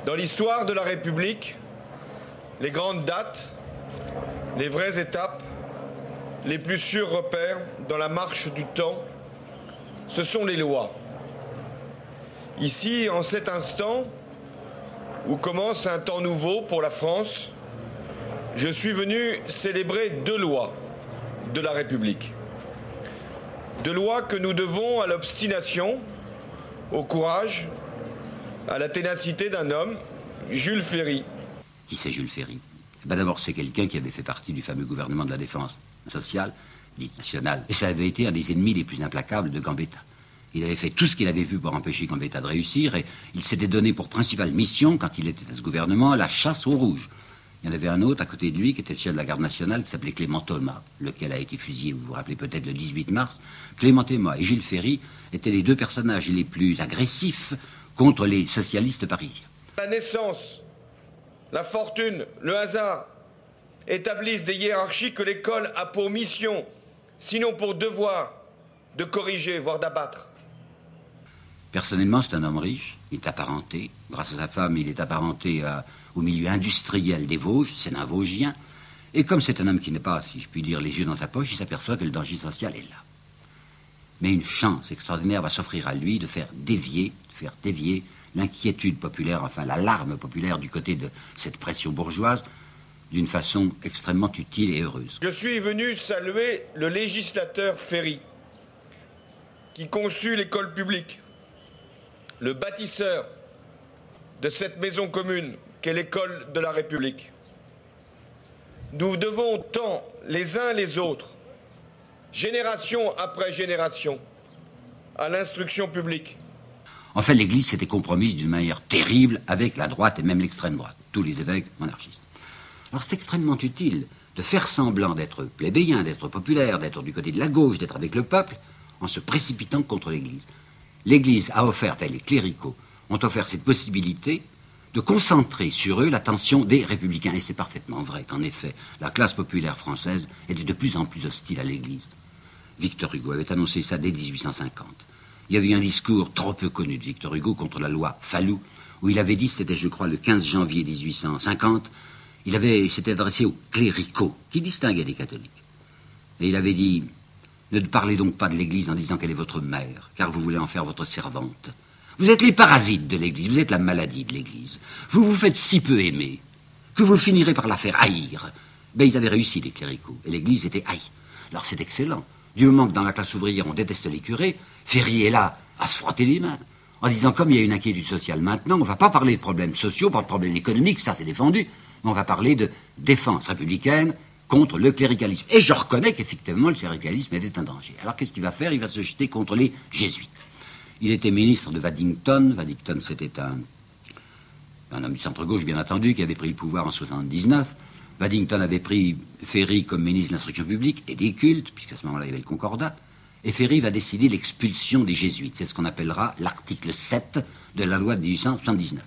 Dans l'histoire de la République, les grandes dates, les vraies étapes, les plus sûrs repères dans la marche du temps, ce sont les lois. Ici, en cet instant où commence un temps nouveau pour la France, je suis venu célébrer 2 lois de la République. 2 lois que nous devons à l'obstination, au courage, à la ténacité d'un homme, Jules Ferry. Qui c'est Jules Ferry? D'abord, c'est quelqu'un qui avait fait partie du fameux gouvernement de la défense sociale, dite nationale. Et ça avait été un des ennemis les plus implacables de Gambetta. Il avait fait tout ce qu'il avait vu pour empêcher Gambetta de réussir, et il s'était donné pour principale mission, quand il était à ce gouvernement, la chasse aux rouges. Il y en avait un autre à côté de lui, qui était le chef de la garde nationale, qui s'appelait Clément Thomas, lequel a été fusillé, vous vous rappelez peut-être, le 18 mars. Clément Thomas et Jules Ferry étaient les 2 personnages les plus agressifs contre les socialistes parisiens. La naissance, la fortune, le hasard établissent des hiérarchies que l'école a pour mission, sinon pour devoir, de corriger, voire d'abattre. Personnellement, c'est un homme riche, il est apparenté. Grâce à sa femme, il est apparenté au milieu industriel des Vosges, c'est un Vosgien. Et comme c'est un homme qui n'est pas, si je puis dire, les yeux dans sa poche, il s'aperçoit que le danger social est là. Mais une chance extraordinaire va s'offrir à lui de faire dévier l'inquiétude populaire, enfin l'alarme populaire du côté de cette pression bourgeoise, d'une façon extrêmement utile et heureuse. Je suis venu saluer le législateur Ferry, qui conçut l'école publique, le bâtisseur de cette maison commune qu'est l'école de la République. Nous devons tant les uns les autres, génération après génération, à l'instruction publique. En fait, l'Église s'était compromise d'une manière terrible avec la droite et même l'extrême droite, tous les évêques monarchistes. Alors c'est extrêmement utile de faire semblant d'être plébéien, d'être populaire, d'être du côté de la gauche, d'être avec le peuple, en se précipitant contre l'Église. L'Église a offert, enfin les cléricaux ont offert cette possibilité de concentrer sur eux l'attention des républicains. Et c'est parfaitement vrai qu'en effet, la classe populaire française était de plus en plus hostile à l'Église. Victor Hugo avait annoncé ça dès 1850. Il y avait eu un discours trop peu connu de Victor Hugo contre la loi Fallou, où il avait dit, c'était je crois le 15 janvier 1850, s'était adressé aux cléricaux, qui distinguaient des catholiques. Et il avait dit, ne parlez donc pas de l'Église en disant qu'elle est votre mère, car vous voulez en faire votre servante. Vous êtes les parasites de l'Église, vous êtes la maladie de l'Église. Vous vous faites si peu aimer, que vous finirez par la faire haïr. Ben, ils avaient réussi, les cléricaux, et l'Église était haïe. Alors c'est excellent. Du moment que dans la classe ouvrière on déteste les curés, Ferry est là à se frotter les mains, en disant comme il y a une inquiétude sociale maintenant, on ne va pas parler de problèmes sociaux, pas de problèmes économiques, ça c'est défendu, mais on va parler de défense républicaine contre le cléricalisme. Et je reconnais qu'effectivement le cléricalisme était un danger. Alors qu'est-ce qu'il va faire? Il va se jeter contre les jésuites. Il était ministre de Waddington. Waddington, c'était un homme du centre-gauche, bien entendu, qui avait pris le pouvoir en 79. Waddington avait pris Ferry comme ministre de l'Instruction publique et des cultes, puisqu'à ce moment-là, il y avait le Concordat. Et Ferry va décider l'expulsion des jésuites. C'est ce qu'on appellera l'article 7 de la loi de 1879.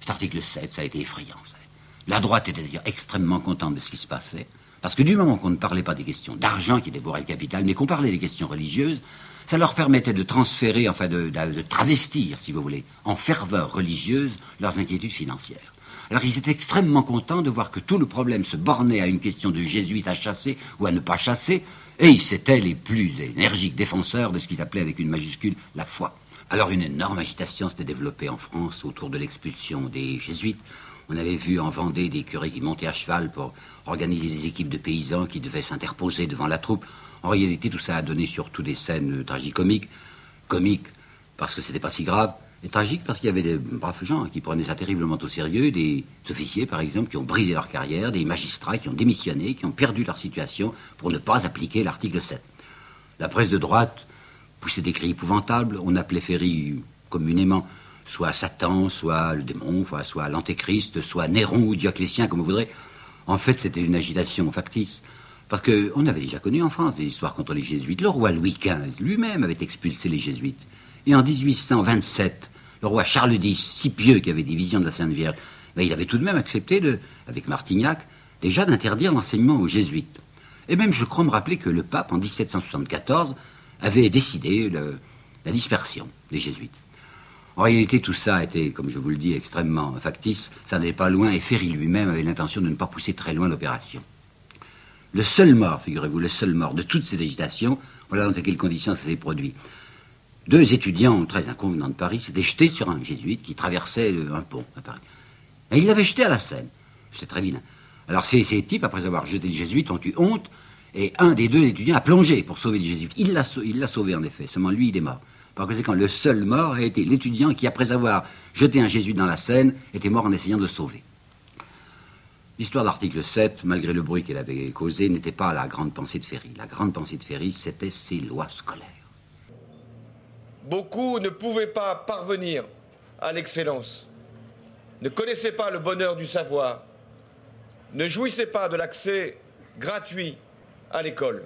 Cet article 7, ça a été effrayant. Vous savez. La droite était d'ailleurs extrêmement contente de ce qui se passait, parce que du moment qu'on ne parlait pas des questions d'argent qui dévorait le capital, mais qu'on parlait des questions religieuses, ça leur permettait de transférer, enfin de travestir, si vous voulez, en ferveur religieuse, leurs inquiétudes financières. Alors ils étaient extrêmement contents de voir que tout le problème se bornait à une question de jésuites à chasser ou à ne pas chasser, et ils étaient les plus énergiques défenseurs de ce qu'ils appelaient avec une majuscule la foi. Alors une énorme agitation s'était développée en France autour de l'expulsion des jésuites. On avait vu en Vendée des curés qui montaient à cheval pour organiser des équipes de paysans qui devaient s'interposer devant la troupe. En réalité, tout ça a donné surtout des scènes tragicomiques. Comiques parce que c'était pas si grave, et tragiques parce qu'il y avait des braves gens qui prenaient ça terriblement au sérieux, des officiers par exemple qui ont brisé leur carrière, des magistrats qui ont démissionné, qui ont perdu leur situation pour ne pas appliquer l'article 7. La presse de droite poussait des cris épouvantables. On appelait Ferry communément soit Satan, soit le démon, soit l'antéchrist, soit Néron ou Dioclétien, comme vous voudrez. En fait, c'était une agitation factice. Parce qu'on avait déjà connu en France des histoires contre les jésuites. Le roi Louis XV lui-même avait expulsé les jésuites. Et en 1827, le roi Charles X, si pieux qui avait des visions de la Sainte Vierge, ben, il avait tout de même accepté, avec Martignac, déjà d'interdire l'enseignement aux jésuites. Et même, je crois me rappeler que le pape, en 1774, avait décidé la dispersion des jésuites. En réalité, tout ça était, comme je vous le dis, extrêmement factice. Ça n'allait pas loin et Ferry lui-même avait l'intention de ne pas pousser très loin l'opération. Le seul mort, figurez-vous, le seul mort de toute cette agitation, voilà dans quelles conditions ça s'est produit. 2 étudiants très inconvenants de Paris s'étaient jetés sur un jésuite qui traversait un pont à Paris. Et ils l'avaient jeté à la Seine. C'était très vilain. Alors ces types, après avoir jeté le jésuite, ont eu honte, et un des 2 étudiants a plongé pour sauver le jésuite. Il l'a sauvé en effet, seulement lui il est mort. Par conséquent, le seul mort a été l'étudiant qui, après avoir jeté un jésuite dans la Seine, était mort en essayant de sauver. L'histoire de l'article 7, malgré le bruit qu'elle avait causé, n'était pas la grande pensée de Ferry. La grande pensée de Ferry, c'était ses lois scolaires. Beaucoup ne pouvaient pas parvenir à l'excellence, ne connaissaient pas le bonheur du savoir, ne jouissaient pas de l'accès gratuit à l'école.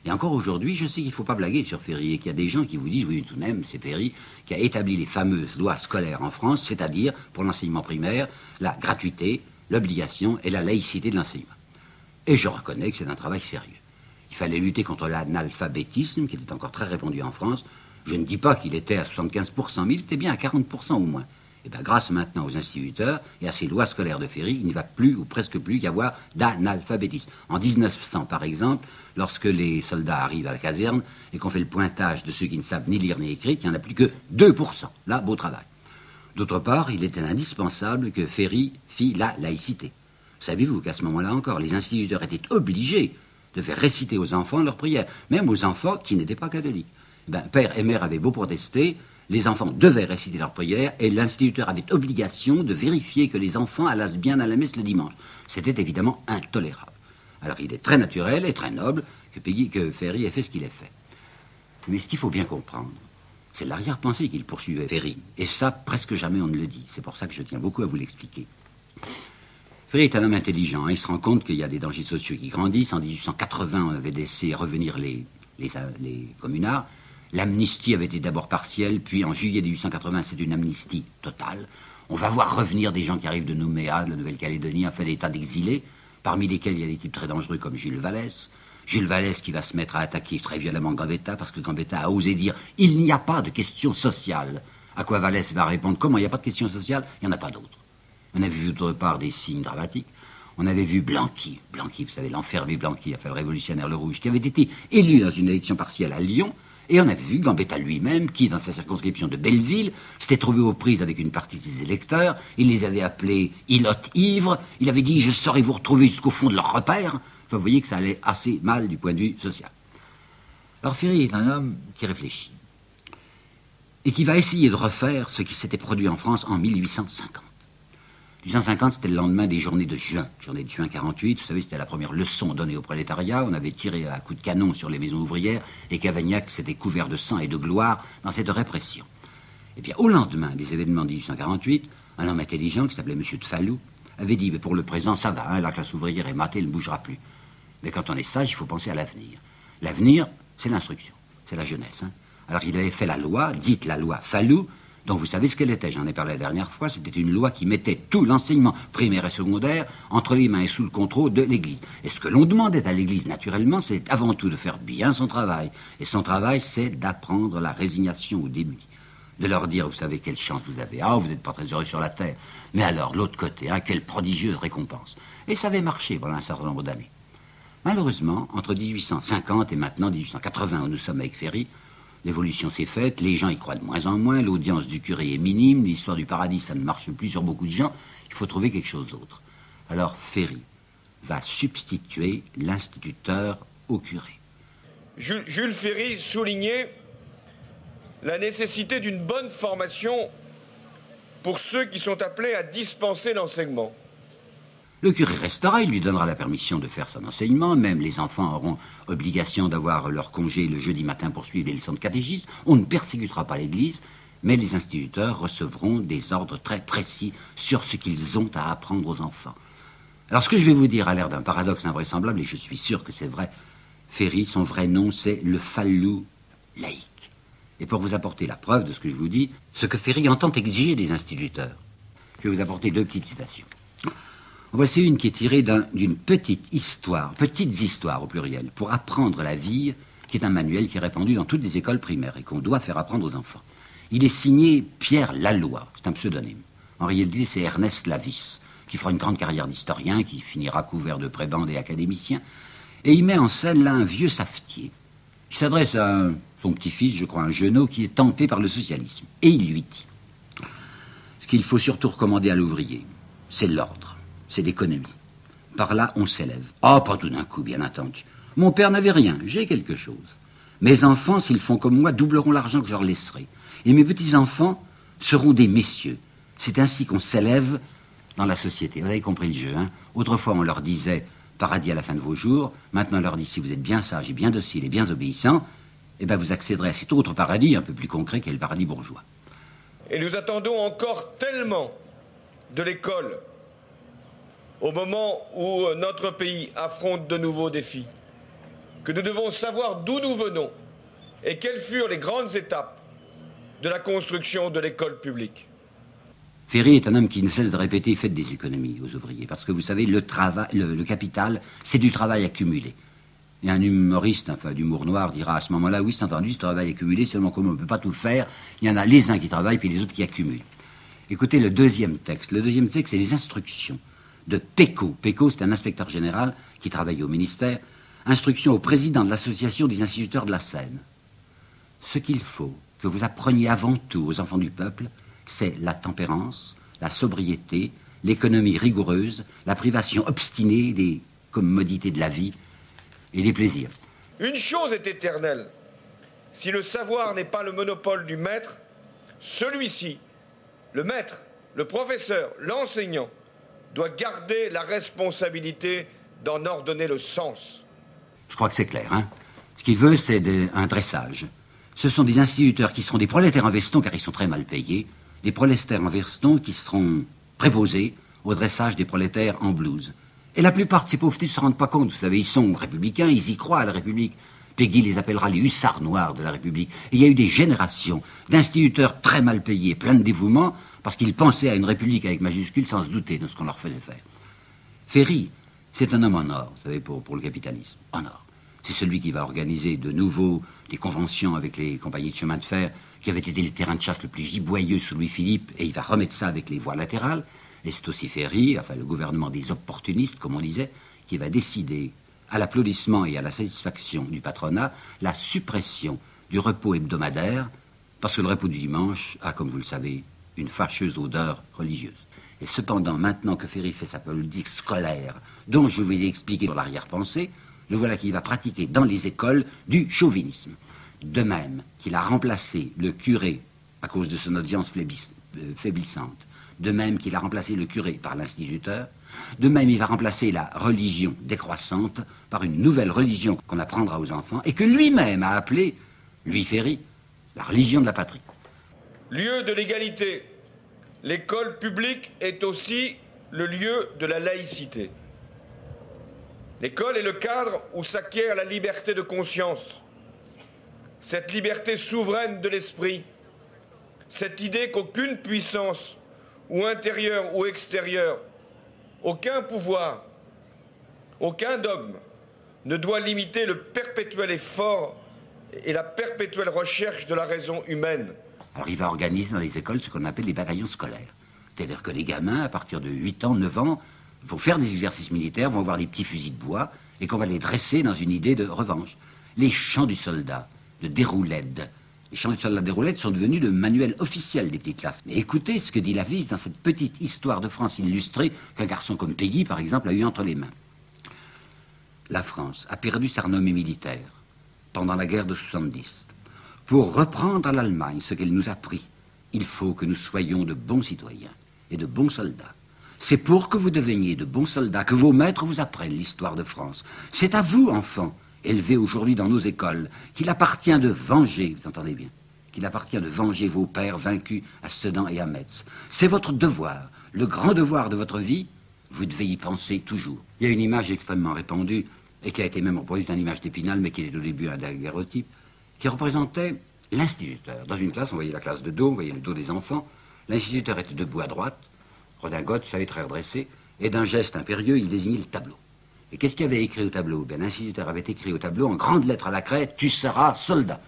Et encore aujourd'hui, je sais qu'il ne faut pas blaguer sur Ferry et qu'il y a des gens qui vous disent, oui, tout de même, c'est Ferry qui a établi les fameuses lois scolaires en France, c'est-à-dire, pour l'enseignement primaire, la gratuité, l'obligation et la laïcité de l'enseignement. Et je reconnais que c'est un travail sérieux. Il fallait lutter contre l'analphabétisme, qui était encore très répandu en France. Je ne dis pas qu'il était à 75%, mais il était bien à 40% au moins. Et bien, grâce maintenant aux instituteurs et à ces lois scolaires de Ferry, il n'y va plus, ou presque plus, y avoir d'analphabétisme. En 1900, par exemple, lorsque les soldats arrivent à la caserne et qu'on fait le pointage de ceux qui ne savent ni lire ni écrire, il n'y en a plus que 2%. Là, beau travail. D'autre part, il était indispensable que Ferry fît la laïcité. Savez-vous qu'à ce moment-là encore, les instituteurs étaient obligés de faire réciter aux enfants leurs prières, même aux enfants qui n'étaient pas catholiques. Ben, père et mère avaient beau protester, les enfants devaient réciter leurs prières et l'instituteur avait obligation de vérifier que les enfants allassent bien à la messe le dimanche. C'était évidemment intolérable. Alors il est très naturel et très noble que Ferry ait fait ce qu'il a fait. Mais ce qu'il faut bien comprendre, c'est l'arrière-pensée qu'il poursuivait, Ferry. Et ça, presque jamais on ne le dit. C'est pour ça que je tiens beaucoup à vous l'expliquer. Ferry est un homme intelligent. Il se rend compte qu'il y a des dangers sociaux qui grandissent. En 1880, on avait laissé revenir les communards. L'amnistie avait été d'abord partielle, puis en juillet 1880, c'est une amnistie totale. On va voir revenir des gens qui arrivent de Nouméa, de la Nouvelle-Calédonie, en fait des tas d'exilés, parmi lesquels il y a des types très dangereux comme Jules Vallès. Jules Vallès qui va se mettre à attaquer très violemment Gambetta, parce que Gambetta a osé dire « il n'y a pas de question sociale ». À quoi Vallès va répondre « comment il n'y a pas de question sociale ? Il n'y en a pas d'autre ». On avait vu d'autre part des signes dramatiques. On avait vu Blanqui, vous savez, l'enfermé Blanqui, enfin le révolutionnaire Le Rouge, qui avait été élu dans une élection partielle à Lyon. Et on avait vu Gambetta lui-même, qui, dans sa circonscription de Belleville, s'était trouvé aux prises avec une partie de ses électeurs. Il les avait appelés ilotes ivres. Il avait dit « je saurai vous retrouver jusqu'au fond de leur repère ». Enfin, vous voyez que ça allait assez mal du point de vue social. Alors Ferry est un homme qui réfléchit et qui va essayer de refaire ce qui s'était produit en France en 1850. 1850, c'était le lendemain des journées de juin 48. Vous savez, c'était la première leçon donnée au prolétariat. On avait tiré à coups de canon sur les maisons ouvrières et Cavaignac s'était couvert de sang et de gloire dans cette répression. Et bien, au lendemain des événements de 1848, un homme intelligent qui s'appelait M. de Falloux avait dit « pour le présent, ça va, hein, la classe ouvrière est matée, elle ne bougera plus. Mais quand on est sage, il faut penser à l'avenir. L'avenir, c'est l'instruction, c'est la jeunesse. Hein. Alors il avait fait la loi, dite la loi Falloux, donc vous savez ce qu'elle était, j'en ai parlé la dernière fois, c'était une loi qui mettait tout l'enseignement primaire et secondaire entre les mains et sous le contrôle de l'Église. Et ce que l'on demandait à l'Église, naturellement, c'est avant tout de faire bien son travail. Et son travail, c'est d'apprendre la résignation aux démunis. De leur dire, vous savez quelle chance vous avez, ah, vous n'êtes pas très heureux sur la terre, mais alors, de l'autre côté, hein, quelle prodigieuse récompense. Et ça avait marché pendant un certain nombre d'années. Malheureusement, entre 1850 et maintenant 1880, où nous sommes avec Ferry, l'évolution s'est faite, les gens y croient de moins en moins, l'audience du curé est minime, l'histoire du paradis, ça ne marche plus sur beaucoup de gens, il faut trouver quelque chose d'autre. Alors Ferry va substituer l'instituteur au curé. Jules Ferry soulignait la nécessité d'une bonne formation pour ceux qui sont appelés à dispenser l'enseignement. Le curé restera, il lui donnera la permission de faire son enseignement, même les enfants auront obligation d'avoir leur congé le jeudi matin pour suivre les leçons de catéchisme. On ne persécutera pas l'Église, mais les instituteurs recevront des ordres très précis sur ce qu'ils ont à apprendre aux enfants. Alors ce que je vais vous dire a l'air d'un paradoxe invraisemblable, et je suis sûr que c'est vrai. Ferry, son vrai nom, c'est le Falloux laïque. Et pour vous apporter la preuve de ce que je vous dis, ce que Ferry entend exiger des instituteurs, je vais vous apporter 2 petites citations. Voici une qui est tirée d'une petites histoires au pluriel, pour apprendre la vie, qui est un manuel qui est répandu dans toutes les écoles primaires et qu'on doit faire apprendre aux enfants. Il est signé Pierre Laloy, c'est un pseudonyme. En réalité, c'est Ernest Lavis, qui fera une grande carrière d'historien, qui finira couvert de prébendes et académiciens. Et il met en scène là un vieux savetier. Il s'adresse à son petit-fils, je crois, un jeunot, qui est tenté par le socialisme. Et il lui dit, ce qu'il faut surtout recommander à l'ouvrier, c'est l'ordre, c'est l'économie. Par là, on s'élève. Ah, pas tout d'un coup, bien entendu. Mon père n'avait rien, j'ai quelque chose. Mes enfants, s'ils font comme moi, doubleront l'argent que je leur laisserai. Et mes petits-enfants seront des messieurs. C'est ainsi qu'on s'élève dans la société. Vous avez compris le jeu, hein? Autrefois, on leur disait paradis à la fin de vos jours. Maintenant, on leur dit si vous êtes bien sage et bien docile et bien obéissant, eh bien, vous accéderez à cet autre paradis un peu plus concret qu'est le paradis bourgeois. Et nous attendons encore tellement de l'école au moment où notre pays affronte de nouveaux défis, que nous devons savoir d'où nous venons et quelles furent les grandes étapes de la construction de l'école publique. Ferry est un homme qui ne cesse de répéter « faites des économies aux ouvriers », parce que vous savez, le capital, c'est du travail accumulé. Et un humoriste, enfin d'humour noir, dira à ce moment-là, oui, c'est entendu, ce travail accumulé, seulement comme on ne peut pas tout faire, il y en a les uns qui travaillent, puis les autres qui accumulent. Écoutez le deuxième texte. Le deuxième texte, c'est les instructions de Pécaud. Pécaud, c'est un inspecteur général qui travaille au ministère. Instructions au président de l'association des instituteurs de la Seine. Ce qu'il faut que vous appreniez avant tout aux enfants du peuple, c'est la tempérance, la sobriété, l'économie rigoureuse, la privation obstinée des commodités de la vie et des plaisirs. Une chose est éternelle. Si le savoir n'est pas le monopole du maître, celui-ci, le maître, le professeur, l'enseignant, doit garder la responsabilité d'en ordonner le sens. Je crois que c'est clair, hein. Ce qu'il veut, c'est un dressage. Ce sont des instituteurs qui seront des prolétaires en veston, car ils sont très mal payés, des prolétaires en veston qui seront préposés au dressage des prolétaires en blouse. Et la plupart de ces pauvretés ne se rendent pas compte, vous savez, ils sont républicains, ils y croient à la République. Peggy les appellera les hussards noirs de la République. Et il y a eu des générations d'instituteurs très mal payés, pleins de dévouement, parce qu'ils pensaient à une République avec majuscule sans se douter de ce qu'on leur faisait faire. Ferry, c'est un homme en or, vous savez, pour le capitalisme, en or. C'est celui qui va organiser de nouveau des conventions avec les compagnies de chemin de fer, qui avait été le terrain de chasse le plus giboyeux sous Louis-Philippe, et il va remettre ça avec les voies latérales. Et c'est aussi Ferry, enfin le gouvernement des opportunistes, comme on disait, qui va décider, à l'applaudissement et à la satisfaction du patronat, la suppression du repos hebdomadaire, parce que le repos du dimanche a, comme vous le savez, une fâcheuse odeur religieuse. Et cependant, maintenant que Ferry fait sa politique scolaire, dont je vous ai expliqué dans l'arrière-pensée, le voilà qui va pratiquer dans les écoles du chauvinisme. De même qu'il a remplacé le curé à cause de son audience faiblissante, de même qu'il a remplacé le curé par l'instituteur, de même il va remplacer la religion décroissante par une nouvelle religion qu'on apprendra aux enfants et que lui-même a appelée, lui Ferry, la religion de la patrie. Lieu de l'égalité, l'école publique est aussi le lieu de la laïcité. L'école est le cadre où s'acquiert la liberté de conscience, cette liberté souveraine de l'esprit, cette idée qu'aucune puissance, ou intérieure ou extérieure, aucun pouvoir, aucun dogme ne doit limiter le perpétuel effort et la perpétuelle recherche de la raison humaine. Alors il va organiser dans les écoles ce qu'on appelle les bataillons scolaires. C'est-à-dire que les gamins, à partir de 8 ans, 9 ans, vont faire des exercices militaires, vont avoir des petits fusils de bois, et qu'on va les dresser dans une idée de revanche. Les chants du soldat, de Déroulède. Les chants du soldat de Déroulède sont devenus le manuel officiel des petites classes. Mais écoutez ce que dit Lavis dans cette petite histoire de France illustrée qu'un garçon comme Peggy, par exemple, a eu entre les mains. La France a perdu sa renommée militaire pendant la guerre de 70. Pour reprendre à l'Allemagne ce qu'elle nous a pris, il faut que nous soyons de bons citoyens et de bons soldats. C'est pour que vous deveniez de bons soldats que vos maîtres vous apprennent l'histoire de France. C'est à vous, enfants, élevés aujourd'hui dans nos écoles, qu'il appartient de venger, vous entendez bien, qu'il appartient de venger vos pères vaincus à Sedan et à Metz. C'est votre devoir, le grand devoir de votre vie, vous devez y penser toujours. Il y a une image extrêmement répandue, et qui a été même reproduite, une image d'Épinal, mais qui est au début un daguerreotype, qui représentait l'instituteur. Dans une classe, on voyait la classe de dos, on voyait le dos des enfants, l'instituteur était debout à droite, redingote, vous savez, très redressé, et d'un geste impérieux, il désignait le tableau. Et qu'est-ce qu'il avait écrit au tableau? L'instituteur avait écrit au tableau, en grandes lettres à la craie, « Tu seras soldat ».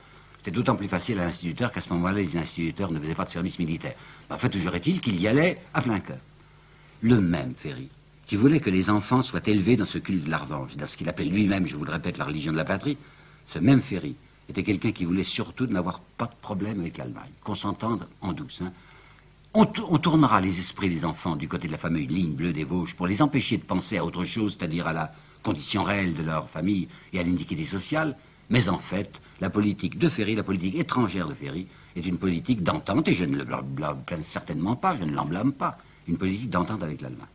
C'était d'autant plus facile à l'instituteur qu'à ce moment-là, les instituteurs ne faisaient pas de service militaire. En fait, toujours est-il qu'il y allait à plein cœur. Le même Ferry, qui voulait que les enfants soient élevés dans ce culte de la revanche, dans ce qu'il appelait lui-même, je vous le répète, la religion de la patrie, ce même Ferry était quelqu'un qui voulait surtout n'avoir pas de problème avec l'Allemagne, qu'on s'entende en douce. Hein. On tournera les esprits des enfants du côté de la fameuse ligne bleue des Vosges pour les empêcher de penser à autre chose, c'est-à-dire à la condition réelle de leur famille et à l'iniquité sociale, mais en fait, la politique de Ferry, la politique étrangère de Ferry, est une politique d'entente, et je ne le blâme certainement pas, je ne l'en blâme pas, une politique d'entente avec l'Allemagne.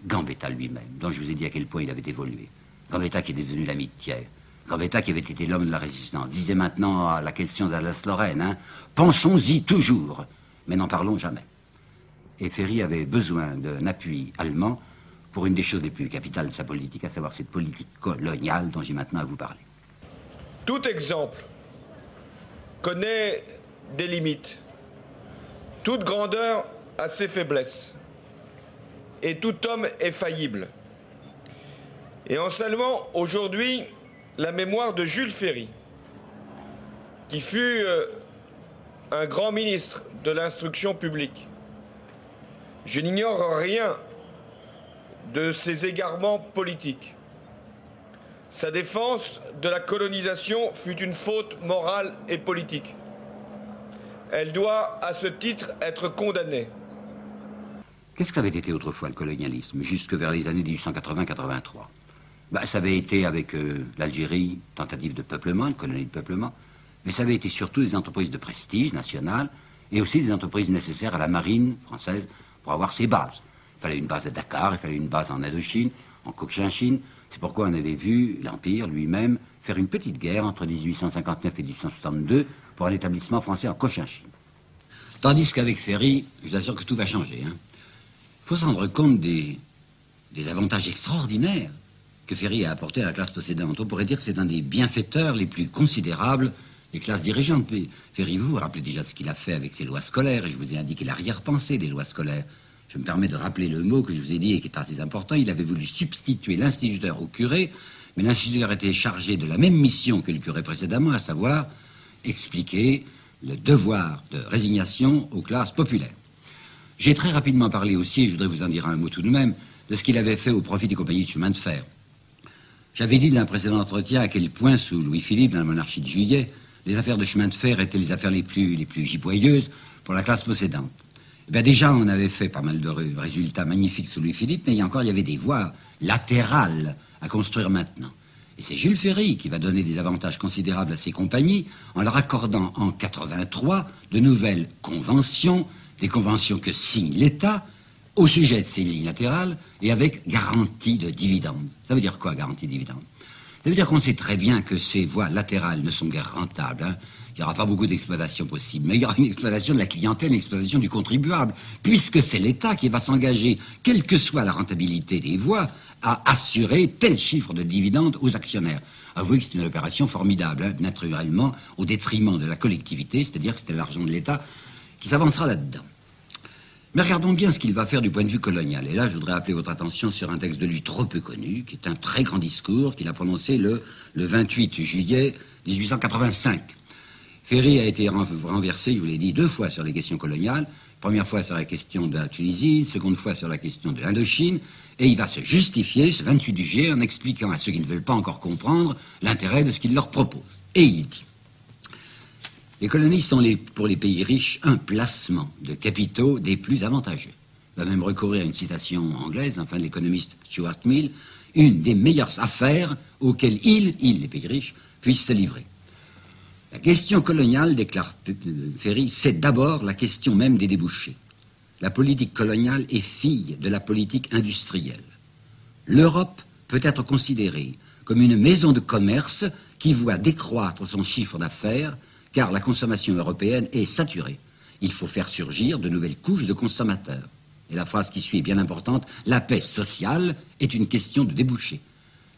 Gambetta lui-même, dont je vous ai dit à quel point il avait évolué, Gambetta qui est devenu l'ami de Thiers, Gambetta qui avait été l'homme de la résistance, disait maintenant à la question d'Alsace-Lorraine, hein, pensons-y toujours, mais n'en parlons jamais. Et Ferry avait besoin d'un appui allemand pour une des choses les plus capitales de sa politique, à savoir cette politique coloniale dont j'ai maintenant à vous parler. Tout exemple connaît des limites. Toute grandeur a ses faiblesses. Et tout homme est faillible. Et en saluant aujourd'hui la mémoire de Jules Ferry, qui fut un grand ministre de l'instruction publique, je n'ignore rien de ses égarements politiques. Sa défense de la colonisation fut une faute morale et politique. Elle doit, à ce titre, être condamnée. Qu'est-ce qu'avait été autrefois le colonialisme, jusque vers les années 1880-83 ? Ça avait été avec l'Algérie, tentative de peuplement, une colonie de peuplement, mais ça avait été surtout des entreprises de prestige national et aussi des entreprises nécessaires à la marine française pour avoir ses bases. Il fallait une base à Dakar, il fallait une base en Indochine, en Cochinchine. C'est pourquoi on avait vu l'Empire lui-même faire une petite guerre entre 1859 et 1862 pour un établissement français en Cochinchine. Tandis qu'avec Ferry, je vous assure que tout va changer. Il faut se rendre compte des avantages extraordinaires que Ferry a apportés à la classe possédante. On pourrait dire que c'est un des bienfaiteurs les plus considérables des classes dirigeantes. Ferry, vous rappelez déjà ce qu'il a fait avec ses lois scolaires, et je vous ai indiqué l'arrière-pensée des lois scolaires. Je me permets de rappeler le mot que je vous ai dit et qui est assez important. Il avait voulu substituer l'instituteur au curé, mais l'instituteur était chargé de la même mission que le curé précédemment, à savoir expliquer le devoir de résignation aux classes populaires. J'ai très rapidement parlé aussi, et je voudrais vous en dire un mot tout de même, de ce qu'il avait fait au profit des compagnies de chemin de fer. J'avais dit dans un précédent entretien à quel point, sous Louis-Philippe, dans la monarchie de Juillet, les affaires de chemin de fer étaient les affaires les plus giboyeuses pour la classe possédante. Déjà, on avait fait pas mal de résultats magnifiques sous Louis-Philippe, mais il y avait des voies latérales à construire maintenant. Et c'est Jules Ferry qui va donner des avantages considérables à ces compagnies en leur accordant en 83 de nouvelles conventions, des conventions que signe l'État au sujet de ces lignes latérales et avec garantie de dividendes. Ça veut dire quoi, garantie de dividendes? Ça veut dire qu'on sait très bien que ces voies latérales ne sont guère rentables. Il n'y aura pas beaucoup d'exploitation possible, mais il y aura une exploitation de la clientèle, une exploitation du contribuable, puisque c'est l'État qui va s'engager, quelle que soit la rentabilité des voies, à assurer tel chiffre de dividendes aux actionnaires. Avouez que c'est une opération formidable, naturellement, au détriment de la collectivité, c'est-à-dire que c'était l'argent de l'État qui s'avancera là-dedans. Mais regardons bien ce qu'il va faire du point de vue colonial. Et là, je voudrais appeler votre attention sur un texte de lui trop peu connu, qui est un très grand discours qu'il a prononcé le 28 juillet 1885. Ferry a été renversé, je vous l'ai dit, 2 fois sur les questions coloniales. Première fois sur la question de la Tunisie, seconde fois sur la question de l'Indochine. Et il va se justifier, ce 28 juillet, en expliquant à ceux qui ne veulent pas encore comprendre l'intérêt de ce qu'il leur propose. Et il dit: les colonies sont pour les pays riches un placement de capitaux des plus avantageux. Il va même recourir à une citation anglaise, enfin de l'économiste Stuart Mill, une des meilleures affaires auxquelles les pays riches, puissent se livrer. La question coloniale, déclare Ferry, c'est d'abord la question même des débouchés. La politique coloniale est fille de la politique industrielle. L'Europe peut être considérée comme une maison de commerce qui voit décroître son chiffre d'affaires, car la consommation européenne est saturée. Il faut faire surgir de nouvelles couches de consommateurs. Et la phrase qui suit est bien importante: la paix sociale est une question de débouchés.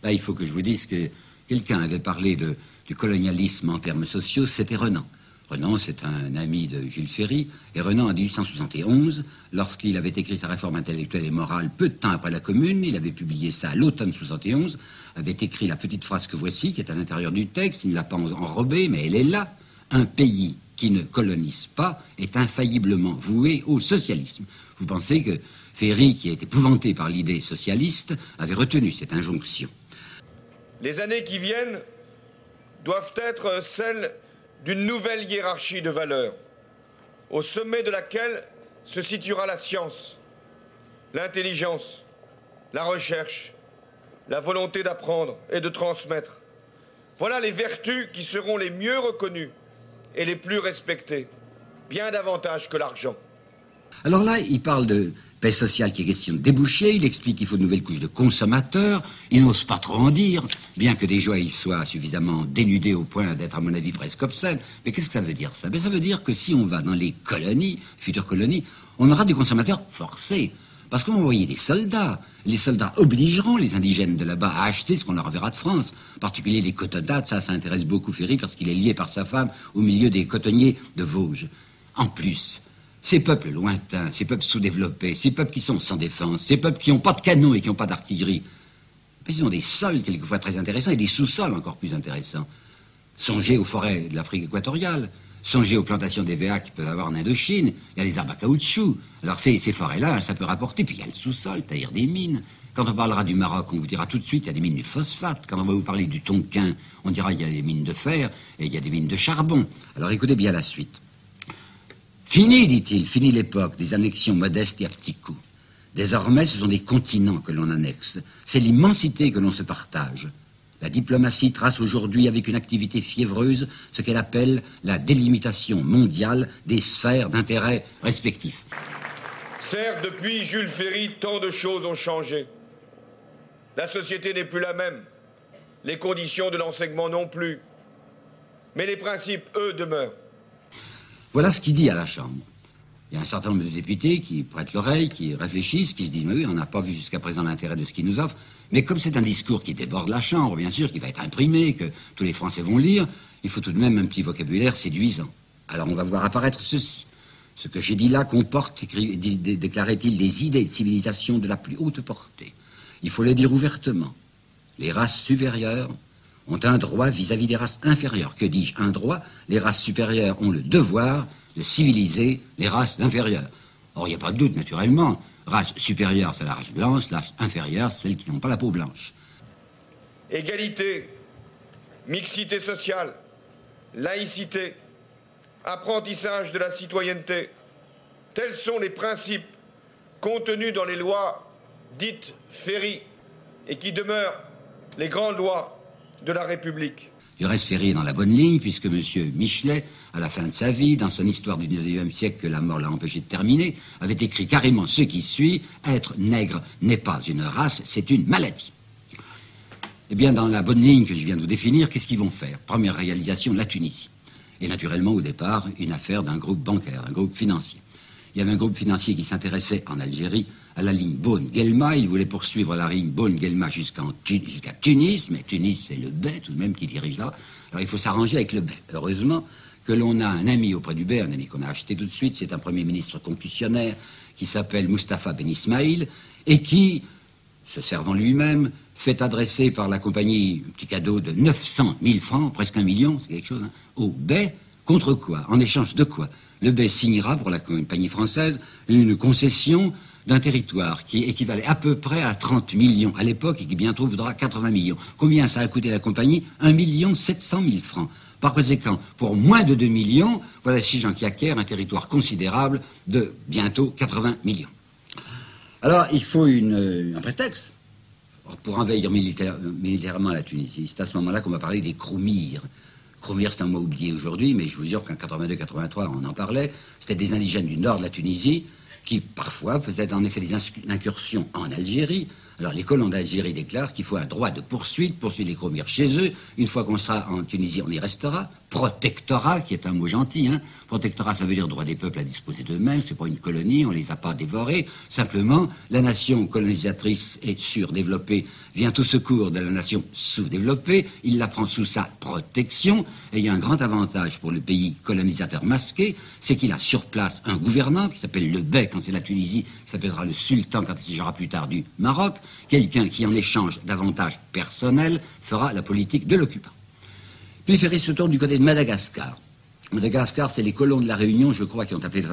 Là, il faut que je vous dise que quelqu'un avait parlé du colonialisme en termes sociaux, c'était Renan. Renan, c'est un ami de Jules Ferry, et Renan, en 1871, lorsqu'il avait écrit sa réforme intellectuelle et morale, peu de temps après la Commune, il avait publié ça à l'automne 71, avait écrit la petite phrase que voici, qui est à l'intérieur du texte, il ne l'a pas enrobée, mais elle est là. Un pays qui ne colonise pas est infailliblement voué au socialisme. Vous pensez que Ferry, qui est épouvanté par l'idée socialiste, avait retenu cette injonction. Les années qui viennent doivent être celles d'une nouvelle hiérarchie de valeurs, au sommet de laquelle se situera la science, l'intelligence, la recherche, la volonté d'apprendre et de transmettre. Voilà les vertus qui seront les mieux reconnues et les plus respectées, bien davantage que l'argent. Alors là, il parle de paix sociale qui est question de déboucher, il explique qu'il faut de nouvelles couches de consommateurs, il n'ose pas trop en dire, bien que des joies y soient suffisamment dénudées au point d'être, à mon avis, presque obscènes. Mais qu'est-ce que ça veut dire, ça? Ça veut dire que si on va dans les colonies, futures colonies, on aura des consommateurs forcés. Parce qu'on va envoyer des soldats. Les soldats obligeront les indigènes de là-bas à acheter ce qu'on leur enverra de France. En particulier les cotonnates, ça intéresse beaucoup Ferry parce qu'il est lié par sa femme au milieu des cotonniers de Vosges. En plus, ces peuples lointains, ces peuples sous-développés, ces peuples qui sont sans défense, ces peuples qui n'ont pas de canons et qui n'ont pas d'artillerie, ils ont des sols quelquefois très intéressants et des sous-sols encore plus intéressants. Songez aux forêts de l'Afrique équatoriale. Songez aux plantations d'EVA qu'ils peuvent avoir en Indochine. Il y a les arbres à caoutchouc. Alors ces forêts-là, ça peut rapporter. Puis il y a le sous-sol, c'est-à-dire des mines. Quand on parlera du Maroc, on vous dira tout de suite, il y a des mines de phosphate. Quand on va vous parler du Tonkin, on dira il y a des mines de fer et il y a des mines de charbon. Alors écoutez bien la suite. Fini, dit-il, fini l'époque des annexions modestes et à petits coups. Désormais, ce sont des continents que l'on annexe. C'est l'immensité que l'on se partage. La diplomatie trace aujourd'hui avec une activité fiévreuse ce qu'elle appelle la délimitation mondiale des sphères d'intérêt respectifs. Certes, depuis Jules Ferry, tant de choses ont changé. La société n'est plus la même. Les conditions de l'enseignement non plus. Mais les principes, eux, demeurent. Voilà ce qu'il dit à la Chambre. Il y a un certain nombre de députés qui prêtent l'oreille, qui réfléchissent, qui se disent « Mais oui, on n'a pas vu jusqu'à présent l'intérêt de ce qu'il nous offre. » Mais comme c'est un discours qui déborde la Chambre, bien sûr, qui va être imprimé, que tous les Français vont lire, il faut tout de même un petit vocabulaire séduisant. Alors on va voir apparaître ceci. Ce que j'ai dit là comporte, déclarait-il, les idées de civilisation de la plus haute portée. Il faut le dire ouvertement. Les races supérieures ont un droit vis-à-vis des races inférieures. Que dis-je? Un droit. Les races supérieures ont le devoir de civiliser les races inférieures. Or, il n'y a pas de doute, naturellement. Race supérieure, c'est la race blanche, race inférieure, celles qui n'ont pas la peau blanche. Égalité, mixité sociale, laïcité, apprentissage de la citoyenneté, tels sont les principes contenus dans les lois dites Ferry et qui demeurent les grandes lois de la République. Du reste, Ferry est dans la bonne ligne, puisque M. Michelet, à la fin de sa vie, dans son histoire du XIXe siècle que la mort l'a empêché de terminer, avait écrit carrément ce qui suit: être nègre n'est pas une race, c'est une maladie. Eh bien, dans la bonne ligne que je viens de vous définir, qu'est-ce qu'ils vont faire? Première réalisation, la Tunisie. Et naturellement, au départ, une affaire d'un groupe bancaire, d'un groupe financier. Il y avait un groupe financier qui s'intéressait en Algérie à la ligne Beaune-Guelma. Il voulait poursuivre la ligne Beaune-Guelma jusqu'à Tunis, mais Tunis, c'est le Bey tout de même qui dirige là. Alors il faut s'arranger avec le Bey. Heureusement que l'on a un ami auprès du Bey, un ami qu'on a acheté tout de suite, c'est un premier ministre concussionnaire qui s'appelle Mustapha Ben Ismaïl et qui, se servant lui-même, fait adresser par la compagnie un petit cadeau de 900 000 francs, presque 1 million, c'est quelque chose, hein, au Bey. Contre quoi? En échange de quoi? Le Bey signera pour la compagnie française une concession d'un territoire qui équivalait à peu près à 30 millions à l'époque et qui bientôt vaudra 80 millions. Combien ça a coûté à la compagnie? 1 700 000 francs. Par conséquent, pour moins de 2 millions, voilà ces gens qui acquièrent un territoire considérable de bientôt 80 millions. Alors, il faut un prétexte pour envahir militairement la Tunisie. C'est à ce moment-là qu'on va parler des Kroumirs. Kroumirs, c'est un mot oublié aujourd'hui, mais je vous jure qu'en 82-83, on en parlait. C'était des indigènes du nord de la Tunisie qui, parfois, faisaient en effet des incursions en Algérie. Alors, les colons d'Algérie déclarent qu'il faut un droit de poursuite les Kroumirs chez eux. Une fois qu'on sera en Tunisie, on y restera. protectorat, qui est un mot gentil, hein. Protectorat, ça veut dire droit des peuples à disposer d'eux-mêmes, c'est pas une colonie, on les a pas dévorés. Simplement, la nation colonisatrice et surdéveloppée vient au secours de la nation sous-développée, il la prend sous sa protection, et il y a un grand avantage pour le pays colonisateur masqué, c'est qu'il a sur place un gouvernant qui s'appelle le bey quand c'est la Tunisie, qui s'appellera le sultan quand il s'agira plus tard du Maroc, quelqu'un qui en échange d'avantages personnels fera la politique de l'occupant. Puis Ferry se tourne du côté de Madagascar. Madagascar, c'est les colons de la Réunion, je crois, qui ont appelé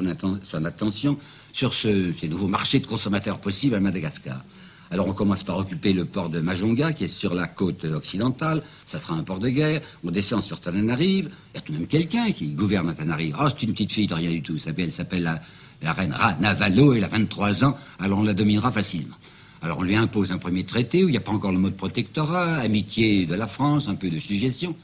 son attention sur ces nouveaux marchés de consommateurs possibles à Madagascar. Alors on commence par occuper le port de Majunga, qui est sur la côte occidentale, ça sera un port de guerre, on descend sur Tananarive, il y a tout de même quelqu'un qui gouverne à Tananarive. Ah, c'est une petite fille de rien du tout, elle s'appelle la reine Ranavalo, elle a 23 ans, alors on la dominera facilement. Alors on lui impose un premier traité où il n'y a pas encore le mot de protectorat, amitié de la France, un peu de suggestion.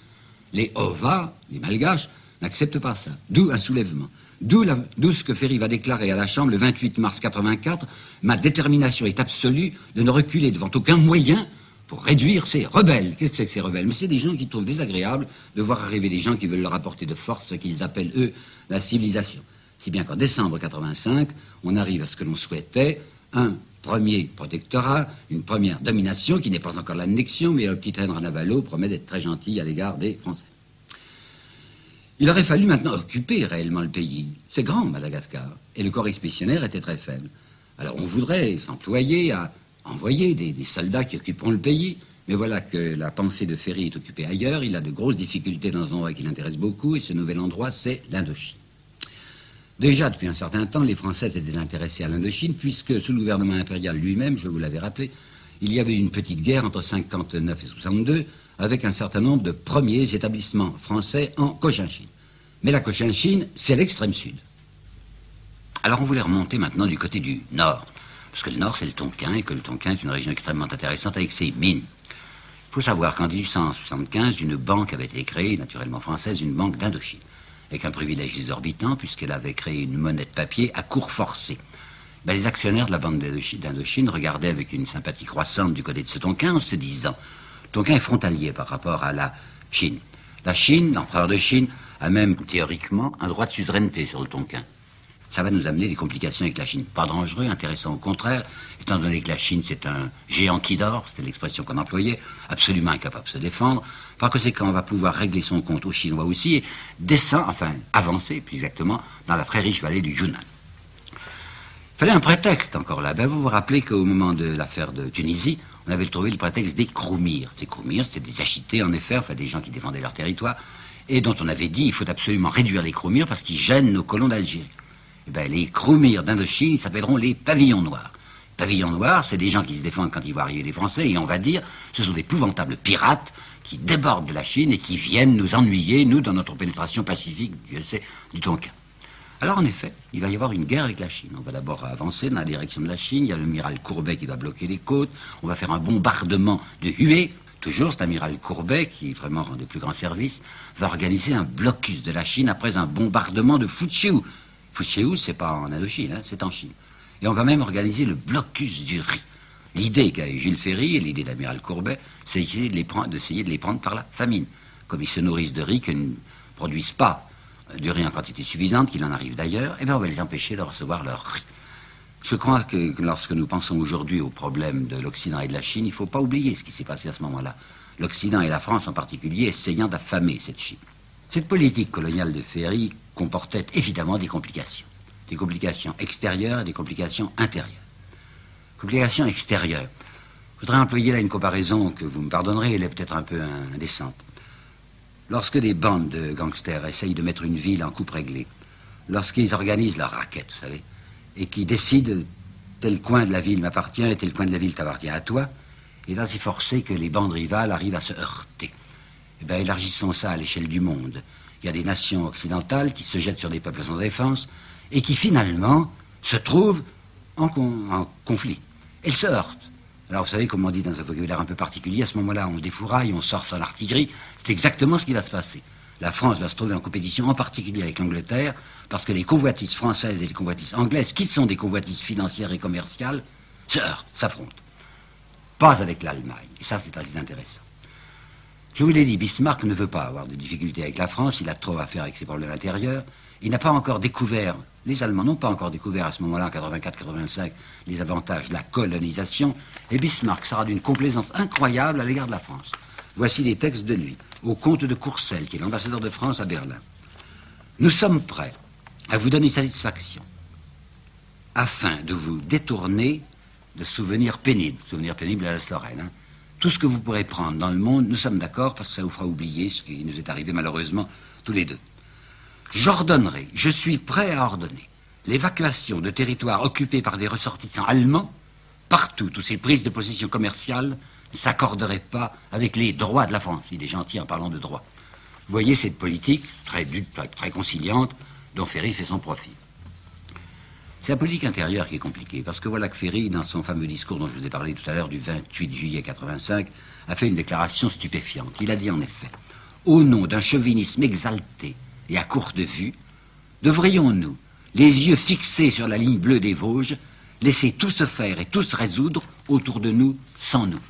Les Ova, les Malgaches, n'acceptent pas ça. D'où un soulèvement. D'où ce que Ferry va déclarer à la Chambre le 28 mars 84. Ma détermination est absolue de ne reculer devant aucun moyen pour réduire ces rebelles. Qu'est-ce que c'est que ces rebelles? Mais c'est des gens qui trouvent désagréable de voir arriver des gens qui veulent leur apporter de force ce qu'ils appellent, eux, la civilisation. Si bien qu'en décembre 85, on arrive à ce que l'on souhaitait, un premier protectorat, une première domination, qui n'est pas encore l'annexion, mais le petit reine Ranavalo promet d'être très gentil à l'égard des Français. Il aurait fallu maintenant occuper réellement le pays. C'est grand, Madagascar, et le corps expéditionnaire était très faible. Alors on voudrait s'employer à envoyer des soldats qui occuperont le pays, mais voilà que la pensée de Ferry est occupée ailleurs, il a de grosses difficultés dans un endroit qui l'intéresse beaucoup, et ce nouvel endroit, c'est l'Indochine. Déjà, depuis un certain temps, les Français étaient intéressés à l'Indochine, puisque sous le gouvernement impérial lui-même, je vous l'avais rappelé, il y avait une petite guerre entre 59 et 62, avec un certain nombre de premiers établissements français en Cochinchine. Mais la Cochinchine, c'est l'extrême sud. Alors on voulait remonter maintenant du côté du nord, parce que le nord, c'est le Tonkin, et que le Tonkin est une région extrêmement intéressante avec ses mines. Il faut savoir qu'en 1875, une banque avait été créée, naturellement française, une banque d'Indochine, avec un privilège exorbitant, puisqu'elle avait créé une monnaie de papier à cours forcé. Ben, les actionnaires de la Banque d'Indochine regardaient avec une sympathie croissante du côté de ce Tonkin en se disant « Tonkin est frontalier par rapport à la Chine. La Chine, l'empereur de Chine, a même théoriquement un droit de suzeraineté sur le Tonkin. Ça va nous amener des complications avec la Chine. Pas dangereux, intéressant au contraire, étant donné que la Chine c'est un géant qui dort, c'était l'expression qu'on employait, absolument incapable de se défendre. Par conséquent, on va pouvoir régler son compte aux Chinois aussi et avancer plus exactement dans la très riche vallée du Yunnan. Il fallait un prétexte encore là. Ben, vous vous rappelez qu'au moment de l'affaire de Tunisie, on avait trouvé le prétexte des Kroumirs. Ces Kroumirs, c'était des agités en effet, enfin des gens qui défendaient leur territoire, et dont on avait dit il faut absolument réduire les Kroumirs parce qu'ils gênent nos colons d'Algérie. Eh ben, les Kroumirs d'Indochine s'appelleront les pavillons noirs. Pavillons noirs, c'est des gens qui se défendent quand ils voient arriver les Français, et on va dire, ce sont d'épouvantables pirates qui débordent de la Chine et qui viennent nous ennuyer, nous, dans notre pénétration pacifique, Dieu le sait, du Tonkin. Alors, en effet, il va y avoir une guerre avec la Chine. On va d'abord avancer dans la direction de la Chine, il y a l'amiral Courbet qui va bloquer les côtes, on va faire un bombardement de Hue. Toujours, cet amiral Courbet, qui vraiment rend des plus grands services, va organiser un blocus de la Chine après un bombardement de Fuchiu. Fuchiu, c'est pas en Indochine, hein, c'est en Chine. Et on va même organiser le blocus du riz. L'idée qu'a eu Jules Ferry et l'idée de l'amiral Courbet, c'est d'essayer de les prendre par la famine. Comme ils se nourrissent de riz, qu'ils ne produisent pas du riz en quantité suffisante, qu'il en arrive d'ailleurs, eh bien on va les empêcher de recevoir leur riz. Je crois que lorsque nous pensons aujourd'hui au problème de l'Occident et de la Chine, il ne faut pas oublier ce qui s'est passé à ce moment-là. L'Occident et la France en particulier essayant d'affamer cette Chine. Cette politique coloniale de Ferry comportait évidemment des complications. Des complications extérieures et des complications intérieures. Complications extérieures. Je voudrais employer là une comparaison que vous me pardonnerez, elle est peut-être un peu indécente. Lorsque des bandes de gangsters essayent de mettre une ville en coupe réglée, lorsqu'ils organisent leur racket, vous savez, et qui décident tel coin de la ville m'appartient et tel coin de la ville t'appartient à toi, et là c'est forcé que les bandes rivales arrivent à se heurter. Eh bien, élargissons ça à l'échelle du monde. Il y a des nations occidentales qui se jettent sur des peuples sans défense et qui finalement se trouvent en conflit. Elles se heurtent. Alors vous savez, comme on dit dans un vocabulaire un peu particulier, à ce moment-là on défouraille, on sort son artillerie. C'est exactement ce qui va se passer. La France va se trouver en compétition, en particulier avec l'Angleterre, parce que les convoitises françaises et les convoitises anglaises, qui sont des convoitises financières et commerciales, se heurtent, s'affrontent. Pas avec l'Allemagne. Et ça, c'est assez intéressant. Je vous l'ai dit, Bismarck ne veut pas avoir de difficultés avec la France, il a trop à faire avec ses problèmes intérieurs. Il n'a pas encore découvert, les Allemands n'ont pas encore découvert à ce moment-là, en 84-85, les avantages de la colonisation, et Bismarck sera d'une complaisance incroyable à l'égard de la France. Voici des textes de lui, au comte de Courcelles, qui est l'ambassadeur de France à Berlin. Nous sommes prêts à vous donner satisfaction, afin de vous détourner de souvenirs pénibles à la Lorraine. Hein. Tout ce que vous pourrez prendre dans le monde, nous sommes d'accord, parce que ça vous fera oublier ce qui nous est arrivé malheureusement tous les deux. J'ordonnerai, je suis prêt à ordonner, l'évacuation de territoires occupés par des ressortissants allemands, partout où ces prises de possession commerciales ne s'accorderaient pas avec les droits de la France. Il est gentil en parlant de droits. Vous voyez cette politique très conciliante dont Ferry fait son profit. C'est la politique intérieure qui est compliquée, parce que voilà que Ferry, dans son fameux discours dont je vous ai parlé tout à l'heure, du 28 juillet 85, a fait une déclaration stupéfiante. Il a dit en effet, au nom d'un chauvinisme exalté et à courte vue, devrions-nous, les yeux fixés sur la ligne bleue des Vosges, laisser tout se faire et tout se résoudre autour de nous, sans nous.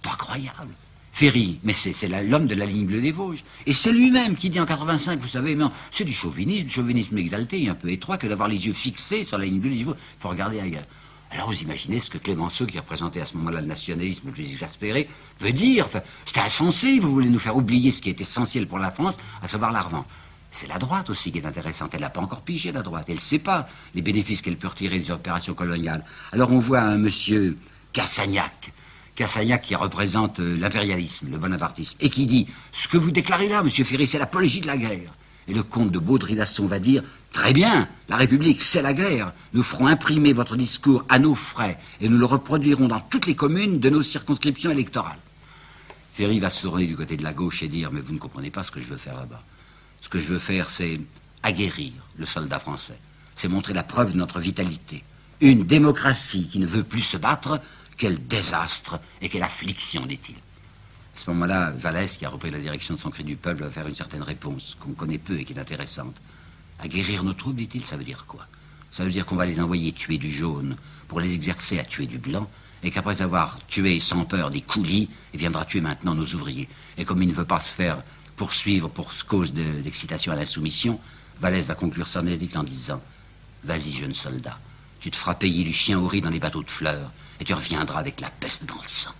Pas croyable. Ferry, mais c'est l'homme de la ligne bleue des Vosges. Et c'est lui-même qui dit en 85, vous savez, non, c'est du chauvinisme exalté et un peu étroit que d'avoir les yeux fixés sur la ligne bleue des Vosges. Il faut regarder ailleurs. Alors vous imaginez ce que Clemenceau, qui représentait à ce moment-là le nationalisme le plus exaspéré, veut dire. Enfin, c'était insensé, vous voulez nous faire oublier ce qui est essentiel pour la France, à savoir la revanche. C'est la droite aussi qui est intéressante. Elle n'a pas encore pigé, la droite. Elle ne sait pas les bénéfices qu'elle peut retirer des opérations coloniales. Alors on voit un monsieur Cassagnac qui représente l'impérialisme, le bonapartisme, et qui dit « Ce que vous déclarez là, monsieur Ferry, c'est l'apologie de la guerre. » Et le comte de Baudry-Lasson va dire « Très bien, la République, c'est la guerre. Nous ferons imprimer votre discours à nos frais et nous le reproduirons dans toutes les communes de nos circonscriptions électorales. » Ferry va se tourner du côté de la gauche et dire « Mais vous ne comprenez pas ce que je veux faire là-bas. Ce que je veux faire, c'est aguerrir le soldat français. C'est montrer la preuve de notre vitalité. Une démocratie qui ne veut plus se battre, quel désastre et quelle affliction, dit-il. » À ce moment-là, Vallès, qui a repris la direction de son cri du peuple, va faire une certaine réponse qu'on connaît peu et qui est intéressante. Aguerrir nos troupes, dit-il, ça veut dire quoi? Ça veut dire qu'on va les envoyer tuer du jaune pour les exercer à tuer du blanc, et qu'après avoir tué sans peur des coulis, il viendra tuer maintenant nos ouvriers. Et comme il ne veut pas se faire poursuivre pour cause d'excitation à l'insoumission, Vallès va conclure son édicte en disant « Vas-y, jeune soldat, tu te feras payer du chien au riz dans les bateaux de fleurs, et tu reviendras avec la peste dans le sang. »